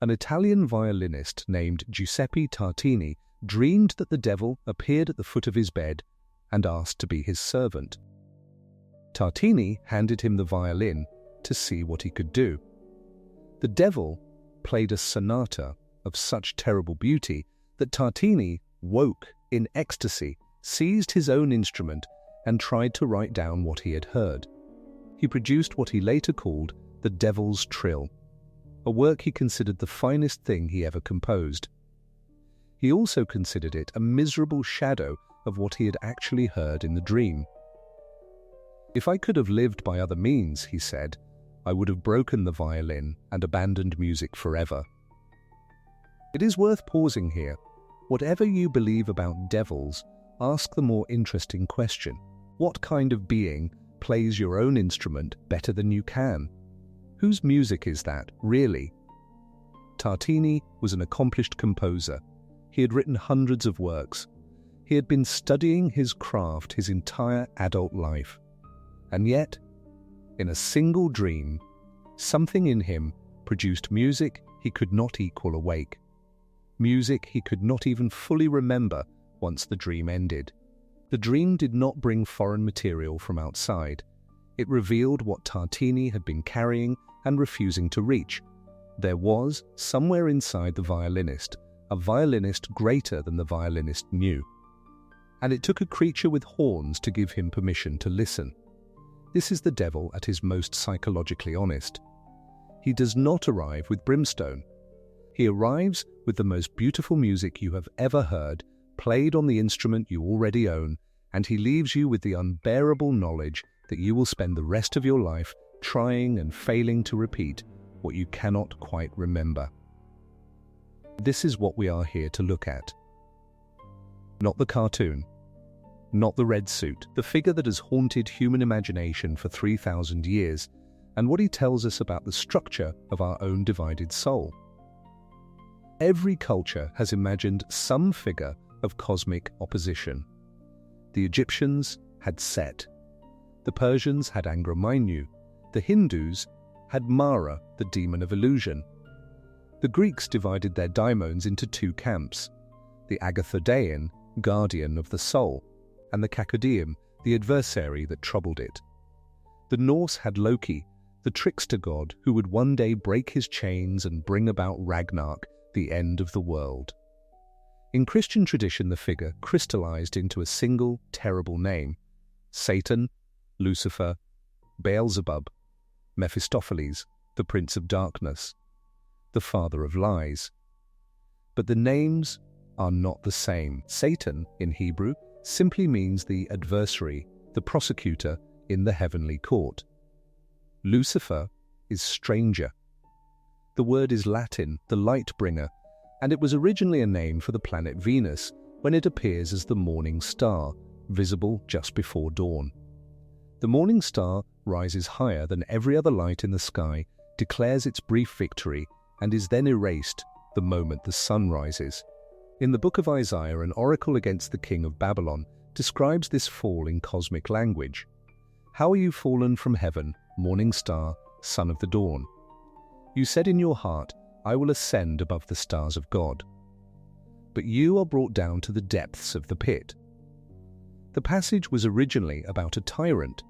An Italian violinist named Giuseppe Tartini dreamed that the devil appeared at the foot of his bed and asked to be his servant. Tartini handed him the violin to see what he could do. The devil played a sonata of such terrible beauty that Tartini woke in ecstasy, seized his own instrument, and tried to write down what he had heard. He produced what he later called the Devil's Trill, a work he considered the finest thing he ever composed. He also considered it a miserable shadow of what he had actually heard in the dream. "If I could have lived by other means," he said, "I would have broken the violin and abandoned music forever." It is worth pausing here. Whatever you believe about devils, ask the more interesting question: what kind of being plays your own instrument better than you can? Whose music is that, really? Tartini was an accomplished composer. He had written hundreds of works. He had been studying his craft his entire adult life. And yet, in a single dream, something in him produced music he could not equal awake. Music he could not even fully remember once the dream ended. The dream did not bring foreign material from outside. It revealed what Tartini had been carrying and refusing to reach. There was, somewhere inside the violinist, a violinist greater than the violinist knew. And it took a creature with horns to give him permission to listen. This is the devil at his most psychologically honest. He does not arrive with brimstone. He arrives with the most beautiful music you have ever heard, played on the instrument you already own, and he leaves you with the unbearable knowledge that you will spend the rest of your life trying and failing to repeat what you cannot quite remember. This is what we are here to look at. Not the cartoon, not the red suit, the figure that has haunted human imagination for 3,000 years, and what he tells us about the structure of our own divided soul. Every culture has imagined some figure of cosmic opposition. The Egyptians had Set. The Persians had Angra-Mainyu. The Hindus had Mara, the demon of illusion. The Greeks divided their daimons into two camps: the Agathodaean, guardian of the soul, and the Kakodium, the adversary that troubled it. The Norse had Loki, the trickster god who would one day break his chains and bring about Ragnarok, the end of the world. In Christian tradition, the figure crystallized into a single terrible name: Satan, Lucifer, Beelzebub, Mephistopheles, the Prince of Darkness, the Father of Lies. But the names are not the same. Satan, in Hebrew, simply means the adversary, the prosecutor in the heavenly court. Lucifer is stranger. The word is Latin, the light bringer, and it was originally a name for the planet Venus when it appears as the morning star, visible just before dawn. The morning star rises higher than every other light in the sky, declares its brief victory, and is then erased the moment the sun rises. In the book of Isaiah, an oracle against the king of Babylon describes this fall in cosmic language. "How are you fallen from heaven, morning star, son of the dawn? You said in your heart, I will ascend above the stars of God. But you are brought down to the depths of the pit." The passage was originally about a tyrant.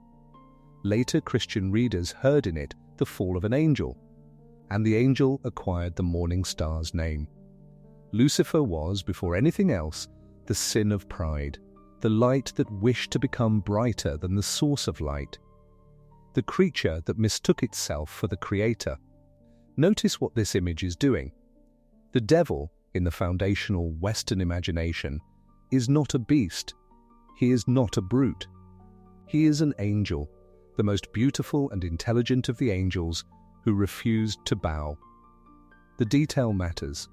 Later Christian readers heard in it the fall of an angel, and the angel acquired the morning star's name. Lucifer was, before anything else, the sin of pride, the light that wished to become brighter than the source of light, the creature that mistook itself for the Creator. Notice what this image is doing. The devil, in the foundational Western imagination, is not a beast. He is not a brute. He is an angel, the most beautiful and intelligent of the angels, who refused to bow. The detail matters.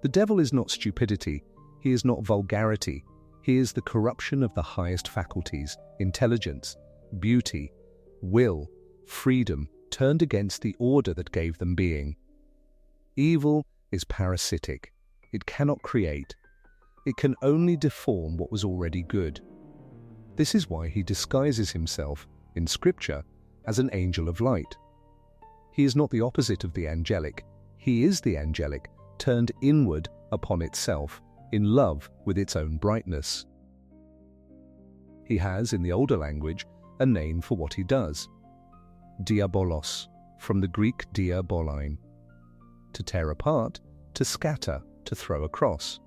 The devil is not stupidity. He is not vulgarity. He is the corruption of the highest faculties: intelligence, beauty, will, freedom, turned against the order that gave them being. Evil is parasitic. It cannot create. It can only deform what was already good. This is why he disguises himself, in Scripture, as an angel of light. He is not the opposite of the angelic. He is the angelic, turned inward upon itself, in love with its own brightness. He has, in the older language, a name for what he does. Diabolos, from the Greek diabolein. To tear apart, to scatter, to throw across.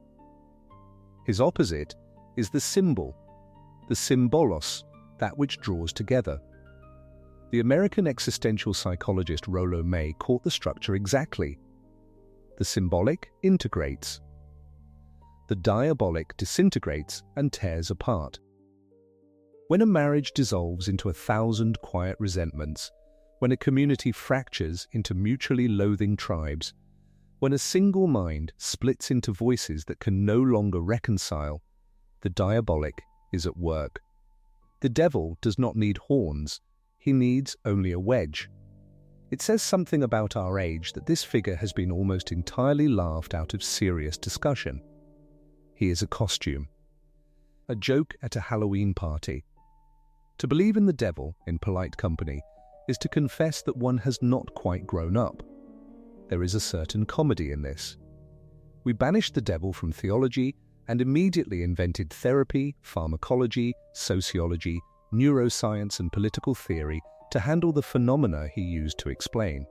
His opposite is the symbol, the symbolos, that which draws together. The American existential psychologist Rollo May caught the structure exactly. The symbolic integrates. The diabolic disintegrates and tears apart. When a marriage dissolves into 1,000 quiet resentments, when a community fractures into mutually loathing tribes, when a single mind splits into voices that can no longer reconcile, the diabolic is at work. The devil does not need horns, he needs only a wedge. It says something about our age that this figure has been almost entirely laughed out of serious discussion. He is a costume, a joke at a Halloween party. To believe in the devil in polite company is to confess that one has not quite grown up. There is a certain comedy in this. We banished the devil from theology and immediately invented therapy, pharmacology, sociology, neuroscience and political theory to handle the phenomena he used to explain.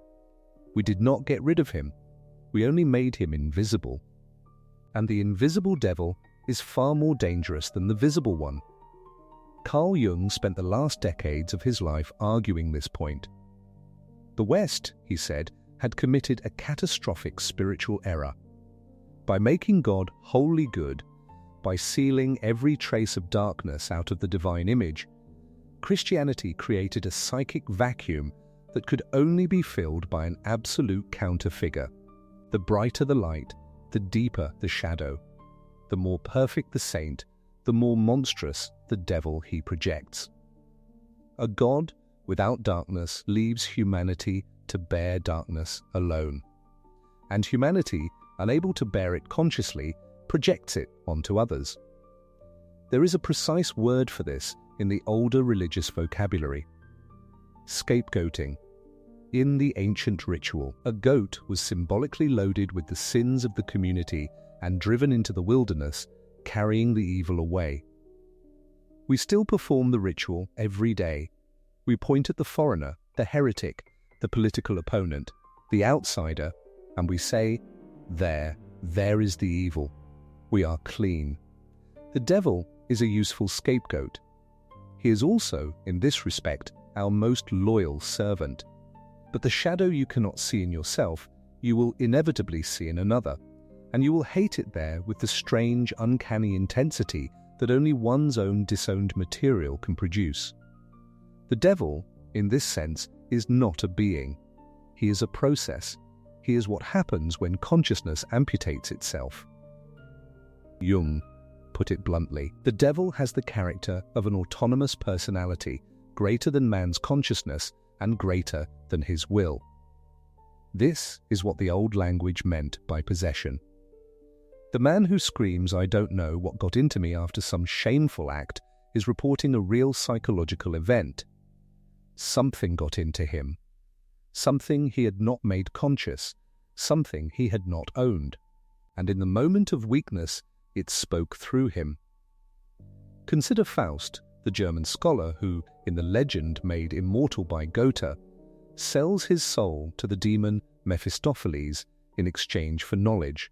We did not get rid of him. We only made him invisible. And the invisible devil is far more dangerous than the visible one. Carl Jung spent the last decades of his life arguing this point. The West, he said, had committed a catastrophic spiritual error. By making God wholly good, by sealing every trace of darkness out of the divine image, Christianity created a psychic vacuum that could only be filled by an absolute counterfigure. The brighter the light, the deeper the shadow. The more perfect the saint, the more monstrous the devil he projects. A God without darkness leaves humanity to bear darkness alone. And humanity, unable to bear it consciously, projects it onto others. There is a precise word for this in the older religious vocabulary. Scapegoating. In the ancient ritual, a goat was symbolically loaded with the sins of the community and driven into the wilderness, carrying the evil away. We still perform the ritual every day. We point at the foreigner, the heretic, the political opponent, the outsider, and we say, there is the evil. We are clean. The devil is a useful scapegoat. He is also, in this respect, our most loyal servant. But the shadow you cannot see in yourself, you will inevitably see in another, and you will hate it there with the strange, uncanny intensity that only one's own disowned material can produce. The devil, in this sense, is not a being. He is a process. He is what happens when consciousness amputates itself. Jung put it bluntly, the devil has the character of an autonomous personality, greater than man's consciousness and greater than his will. This is what the old language meant by possession. The man who screams, "I don't know what got into me," after some shameful act is reporting a real psychological event. Something got into him. Something he had not made conscious, something he had not owned. And in the moment of weakness, it spoke through him. Consider Faust, the German scholar who, in the legend made immortal by Goethe, sells his soul to the demon Mephistopheles in exchange for knowledge,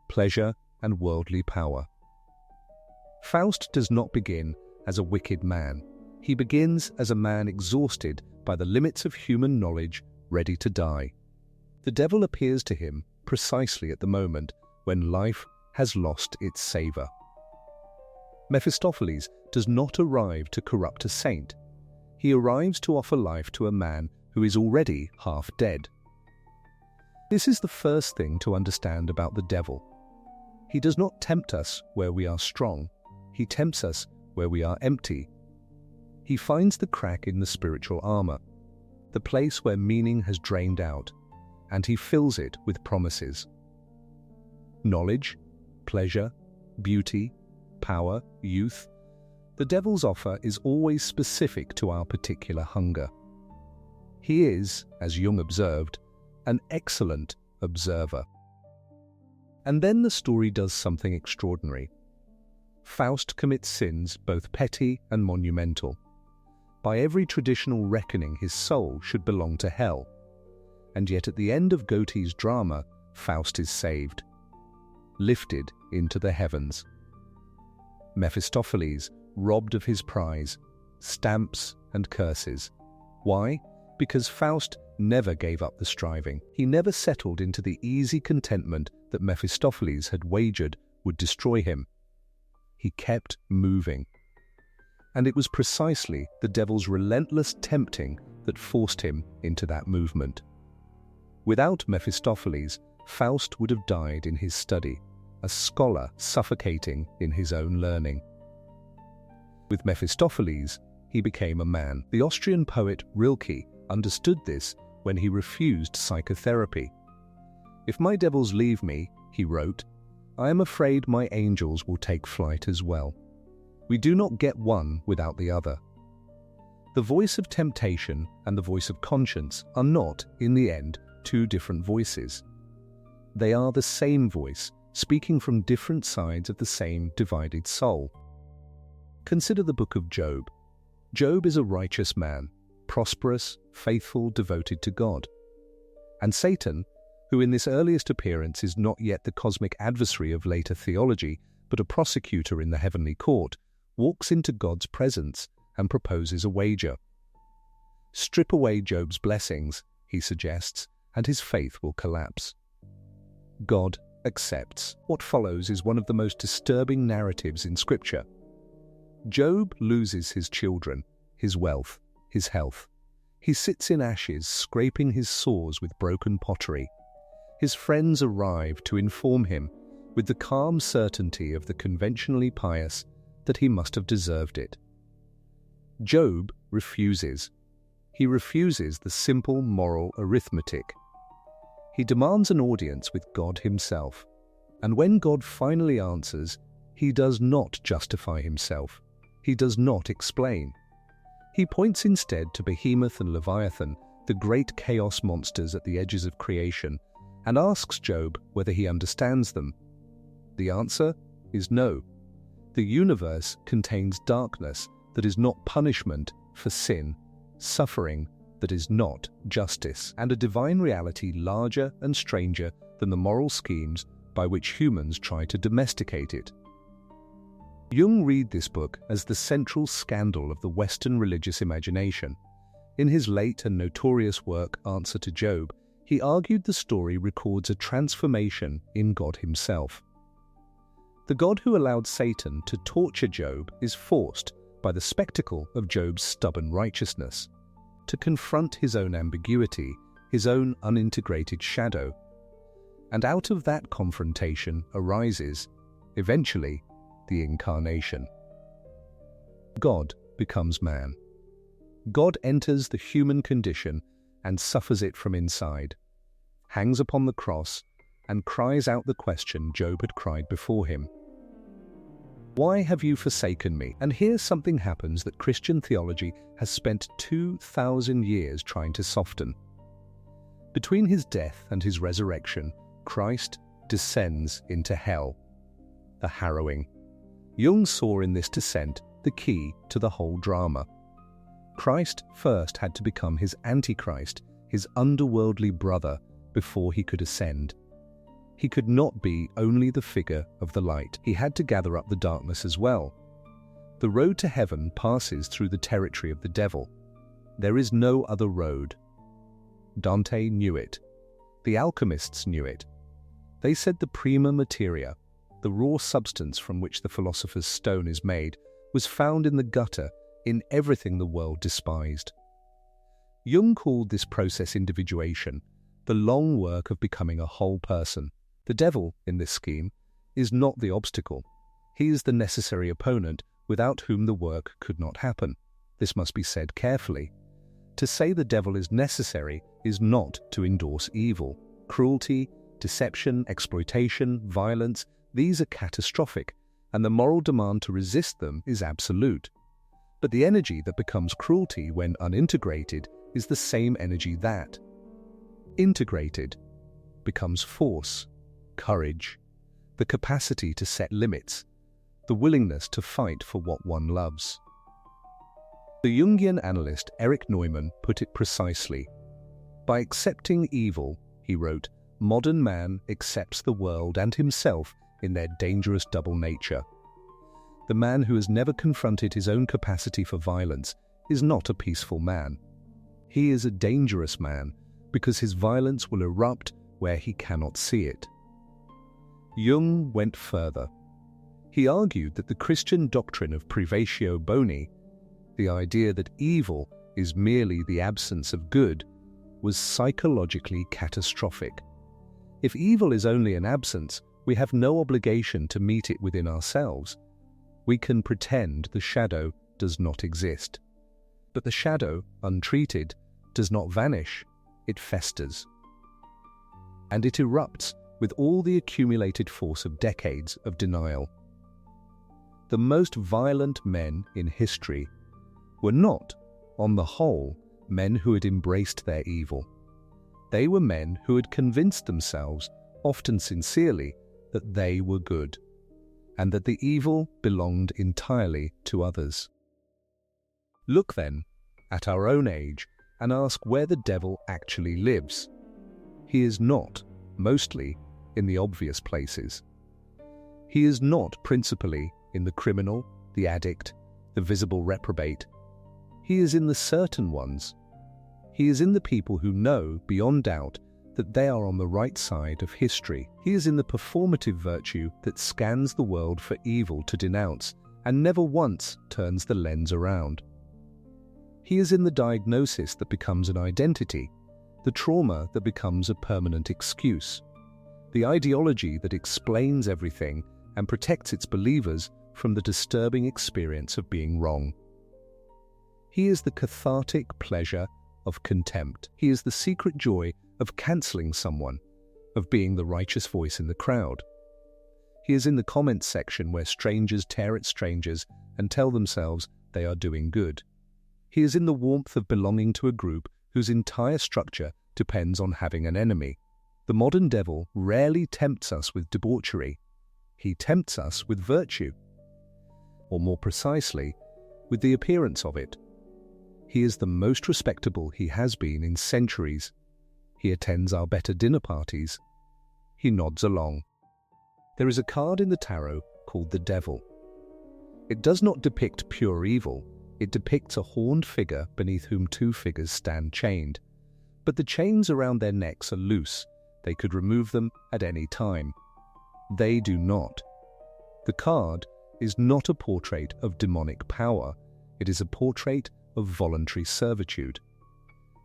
pleasure, and worldly power. Faust does not begin as a wicked man. He begins as a man exhausted by the limits of human knowledge, ready to die. The devil appears to him precisely at the moment when life has lost its savour. Mephistopheles does not arrive to corrupt a saint. He arrives to offer life to a man who is already half dead. This is the first thing to understand about the devil. He does not tempt us where we are strong. He tempts us where we are empty. He finds the crack in the spiritual armour, the place where meaning has drained out, and he fills it with promises. Knowledge, pleasure, beauty, power, youth. The devil's offer is always specific to our particular hunger. He is, as Jung observed, an excellent observer. And then the story does something extraordinary. Faust commits sins both petty and monumental. By every traditional reckoning, his soul should belong to hell. And yet at the end of Goethe's drama, Faust is saved, lifted into the heavens. Mephistopheles, robbed of his prize, stamps and curses. Why? Because Faust never gave up the striving. He never settled into the easy contentment that Mephistopheles had wagered would destroy him. He kept moving. And it was precisely the devil's relentless tempting that forced him into that movement. Without Mephistopheles, Faust would have died in his study, a scholar suffocating in his own learning. With Mephistopheles, he became a man. The Austrian poet Rilke understood this when he refused psychotherapy. "If my devils leave me," he wrote, "I am afraid my angels will take flight as well. We do not get one without the other." The voice of temptation and the voice of conscience are not, in the end, two different voices. They are the same voice, speaking from different sides of the same divided soul. Consider the book of Job. Job is a righteous man, prosperous, faithful, devoted to God. And Satan, who in this earliest appearance is not yet the cosmic adversary of later theology, but a prosecutor in the heavenly court, walks into God's presence and proposes a wager. Strip away Job's blessings, he suggests, and his faith will collapse. God accepts. What follows is one of the most disturbing narratives in Scripture. Job loses his children, his wealth, his health. He sits in ashes, scraping his sores with broken pottery. His friends arrive to inform him, with the calm certainty of the conventionally pious, that he must have deserved it. Job refuses. He refuses the simple moral arithmetic. He demands an audience with God himself. And when God finally answers, he does not justify himself. He does not explain. He points instead to Behemoth and Leviathan, the great chaos monsters at the edges of creation, and asks Job whether he understands them. The answer is no. The universe contains darkness that is not punishment for sin, suffering that is not justice, and a divine reality larger and stranger than the moral schemes by which humans try to domesticate it. Jung read this book as the central scandal of the Western religious imagination. In his late and notorious work, Answer to Job, he argued the story records a transformation in God himself. The God who allowed Satan to torture Job is forced, by the spectacle of Job's stubborn righteousness, to confront his own ambiguity, his own unintegrated shadow. And out of that confrontation arises, eventually, the incarnation. God becomes man. God enters the human condition and suffers it from inside, hangs upon the cross, and cries out the question Job had cried before him. Why have you forsaken me? And here something happens that Christian theology has spent 2,000 years trying to soften. Between his death and his resurrection, Christ descends into hell. The harrowing. Jung saw in this descent the key to the whole drama. Christ first had to become his Antichrist, his underworldly brother, before he could ascend. He could not be only the figure of the light. He had to gather up the darkness as well. The road to heaven passes through the territory of the devil. There is no other road. Dante knew it. The alchemists knew it. They said the prima materia, the raw substance from which the philosopher's stone is made, was found in the gutter, in everything the world despised. Jung called this process individuation, the long work of becoming a whole person. The devil, in this scheme, is not the obstacle. He is the necessary opponent without whom the work could not happen. This must be said carefully. To say the devil is necessary is not to endorse evil. Cruelty, deception, exploitation, violence, these are catastrophic, and the moral demand to resist them is absolute. But the energy that becomes cruelty when unintegrated is the same energy that, integrated, becomes force, courage, the capacity to set limits, the willingness to fight for what one loves. The Jungian analyst Erich Neumann put it precisely. By accepting evil, he wrote, modern man accepts the world and himself in their dangerous double nature. The man who has never confronted his own capacity for violence is not a peaceful man. He is a dangerous man because his violence will erupt where he cannot see it. Jung went further. He argued that the Christian doctrine of privatio boni, the idea that evil is merely the absence of good, was psychologically catastrophic. If evil is only an absence, we have no obligation to meet it within ourselves. We can pretend the shadow does not exist. But the shadow, untreated, does not vanish, it festers. And it erupts with all the accumulated force of decades of denial. The most violent men in history were not, on the whole, men who had embraced their evil. They were men who had convinced themselves, often sincerely, that they were good, and that the evil belonged entirely to others. Look then at our own age and ask where the devil actually lives. He is not, mostly, in the obvious places. He is not principally in the criminal, the addict, the visible reprobate. He is in the certain ones. He is in the people who know, beyond doubt, that they are on the right side of history. He is in the performative virtue that scans the world for evil to denounce and never once turns the lens around. He is in the diagnosis that becomes an identity, the trauma that becomes a permanent excuse, the ideology that explains everything and protects its believers from the disturbing experience of being wrong. He is the cathartic pleasure of contempt. He is the secret joy of cancelling someone, of being the righteous voice in the crowd. He is in the comments section where strangers tear at strangers and tell themselves they are doing good. He is in the warmth of belonging to a group whose entire structure depends on having an enemy. The modern devil rarely tempts us with debauchery. He tempts us with virtue, or more precisely, with the appearance of it. He is the most respectable he has been in centuries. He attends our better dinner parties. He nods along. There is a card in the tarot called the Devil. It does not depict pure evil. It depicts a horned figure beneath whom two figures stand chained. But the chains around their necks are loose. They could remove them at any time. They do not. The card is not a portrait of demonic power. It is a portrait of voluntary servitude.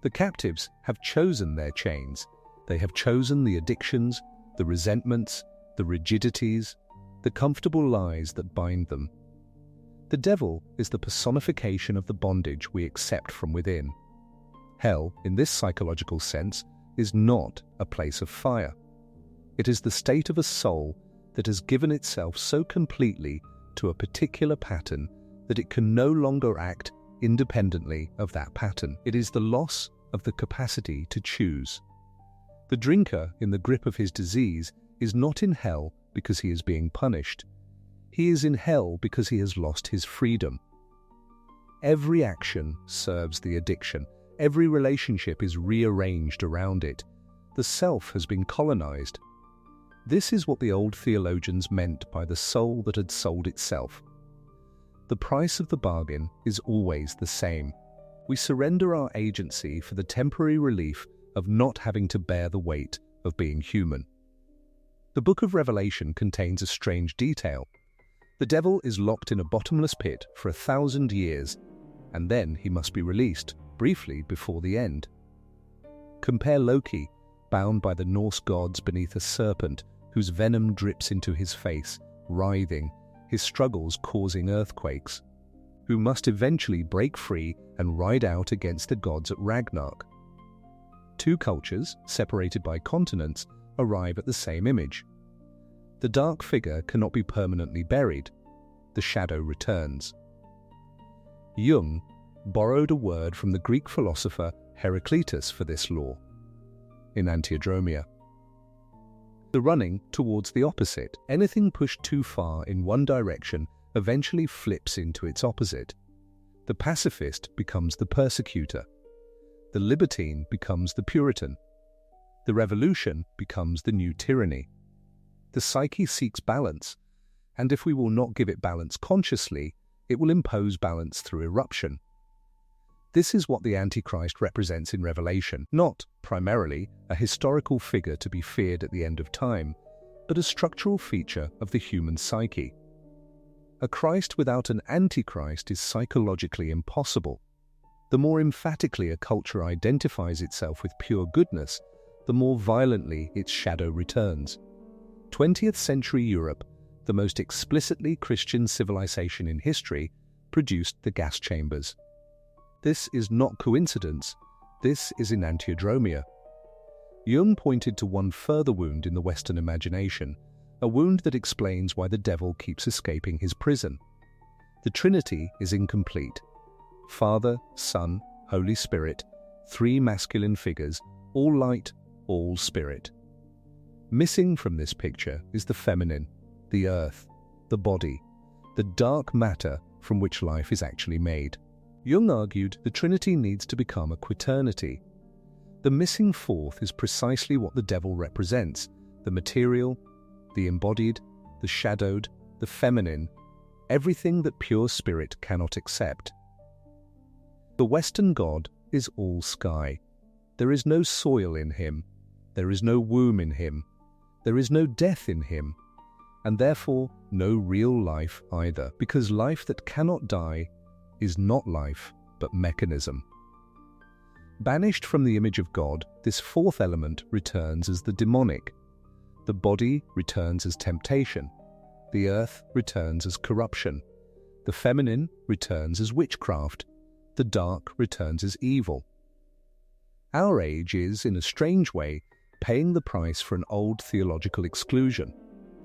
The captives have chosen their chains. They have chosen the addictions, the resentments, the rigidities, the comfortable lies that bind them. The devil is the personification of the bondage we accept from within. Hell, in this psychological sense, is not a place of fire. It is the state of a soul that has given itself so completely to a particular pattern that it can no longer act independently of that pattern. It is the loss of the capacity to choose. The drinker in the grip of his disease is not in hell because he is being punished. He is in hell because he has lost his freedom. Every action serves the addiction. Every relationship is rearranged around it. The self has been colonized. This is what the old theologians meant by the soul that had sold itself. The price of the bargain is always the same. We surrender our agency for the temporary relief of not having to bear the weight of being human. The book of Revelation contains a strange detail. The devil is locked in a bottomless pit for 1,000 years, and then he must be released, briefly before the end. Compare Loki, bound by the Norse gods beneath a serpent whose venom drips into his face, writhing, his struggles causing earthquakes, who must eventually break free and ride out against the gods at Ragnarok. Two cultures, separated by continents, arrive at the same image. The dark figure cannot be permanently buried. The shadow returns. Jung borrowed a word from the Greek philosopher Heraclitus for this law, in Antiodromia. The running towards the opposite. Anything pushed too far in one direction eventually flips into its opposite. The pacifist becomes the persecutor. The libertine becomes the Puritan. The revolution becomes the new tyranny. The psyche seeks balance, and if we will not give it balance consciously, it will impose balance through eruption. This is what the Antichrist represents in Revelation, not, primarily, a historical figure to be feared at the end of time, but a structural feature of the human psyche. A Christ without an Antichrist is psychologically impossible. The more emphatically a culture identifies itself with pure goodness, the more violently its shadow returns. 20th century Europe, the most explicitly Christian civilization in history, produced the gas chambers. This is not coincidence, this is enantiodromia. Jung pointed to one further wound in the Western imagination, a wound that explains why the devil keeps escaping his prison. The Trinity is incomplete. Father, Son, Holy Spirit, three masculine figures, all light, all spirit. Missing from this picture is the feminine, the earth, the body, the dark matter from which life is actually made. Jung argued the Trinity needs to become a quaternity. The missing fourth is precisely what the devil represents: the material, the embodied, the shadowed, the feminine, everything that pure spirit cannot accept. The Western God is all sky. There is no soil in him, there is no womb in him, there is no death in him, and therefore no real life either, because life that cannot die is not life, but mechanism. Banished from the image of God, this fourth element returns as the demonic. The body returns as temptation. The earth returns as corruption. The feminine returns as witchcraft. The dark returns as evil. Our age is, in a strange way, paying the price for an old theological exclusion.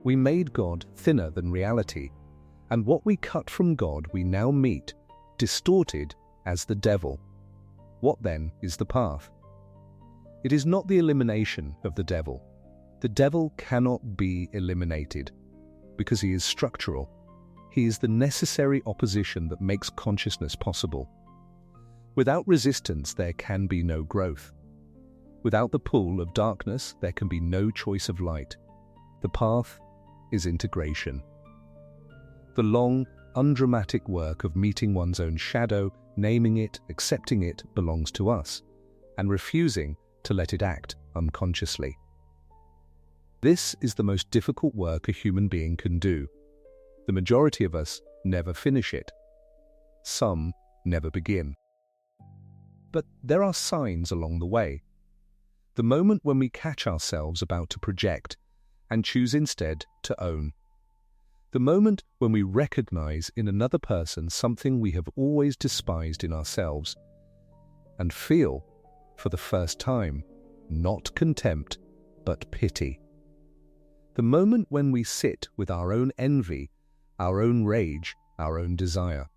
We made God thinner than reality, and what we cut from God we now meet, distorted, as the devil. What then is the path? It is not the elimination of the devil. The devil cannot be eliminated, because he is structural. He is the necessary opposition that makes consciousness possible. Without resistance, there can be no growth. Without the pull of darkness, there can be no choice of light. The path is integration. The long, undramatic work of meeting one's own shadow, naming it, accepting it, belongs to us, and refusing to let it act unconsciously. This is the most difficult work a human being can do. The majority of us never finish it. Some never begin. But there are signs along the way. The moment when we catch ourselves about to project and choose instead to own. The moment when we recognize in another person something we have always despised in ourselves and feel, for the first time, not contempt, but pity. The moment when we sit with our own envy, our own rage, our own desire,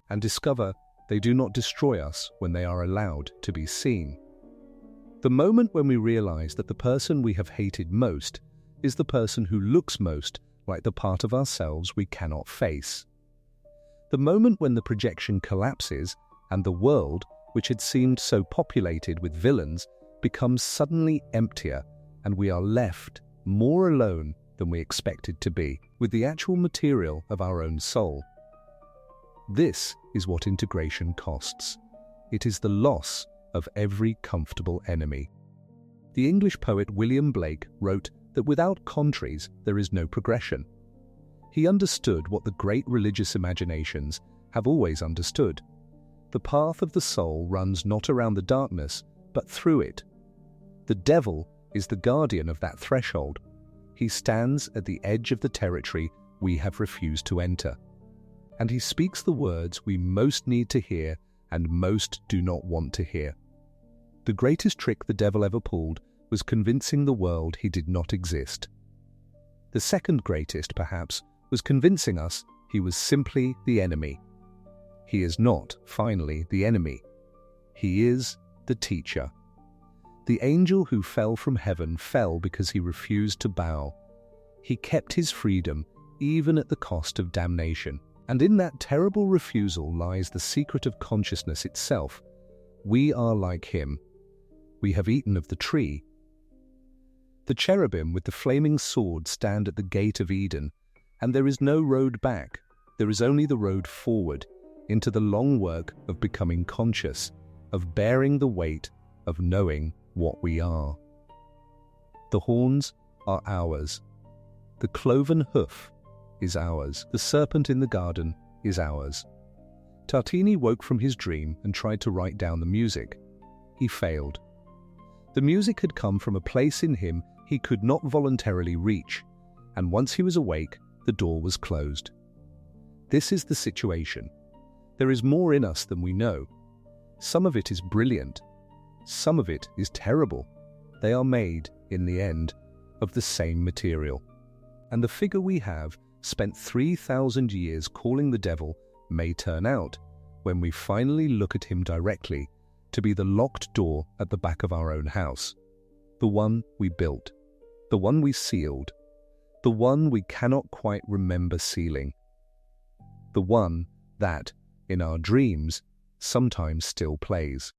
and discover they do not destroy us when they are allowed to be seen. The moment when we realize that the person we have hated most is the person who looks most like the part of ourselves we cannot face. The moment when the projection collapses and the world, which had seemed so populated with villains, becomes suddenly emptier and we are left more alone than we expected to be, with the actual material of our own soul. This is what integration costs. It is the loss of every comfortable enemy. The English poet William Blake wrote that without contraries there is no progression. He understood what the great religious imaginations have always understood. The path of the soul runs not around the darkness, but through it. The devil is the guardian of that threshold. He stands at the edge of the territory we have refused to enter. And he speaks the words we most need to hear and most do not want to hear. The greatest trick the devil ever pulled was convincing the world he did not exist. The second greatest, perhaps, was convincing us he was simply the enemy. He is not, finally, the enemy. He is the teacher. The angel who fell from heaven fell because he refused to bow. He kept his freedom even at the cost of damnation. And in that terrible refusal lies the secret of consciousness itself. We are like him. We have eaten of the tree. The cherubim with the flaming sword stand at the gate of Eden, and there is no road back. There is only the road forward into the long work of becoming conscious, of bearing the weight of knowing what we are. The horns are ours. The cloven hoof is ours. The serpent in the garden is ours. Tartini woke from his dream and tried to write down the music. He failed. The music had come from a place in him he could not voluntarily reach, and once he was awake, the door was closed. This is the situation. There is more in us than we know. Some of it is brilliant. Some of it is terrible. They are made, in the end, of the same material. And the figure we have spent 3,000 years calling the devil may turn out, when we finally look at him directly, to be the locked door at the back of our own house. The one we built. The one we sealed. The one we cannot quite remember sealing. The one that, in our dreams, sometimes still plays.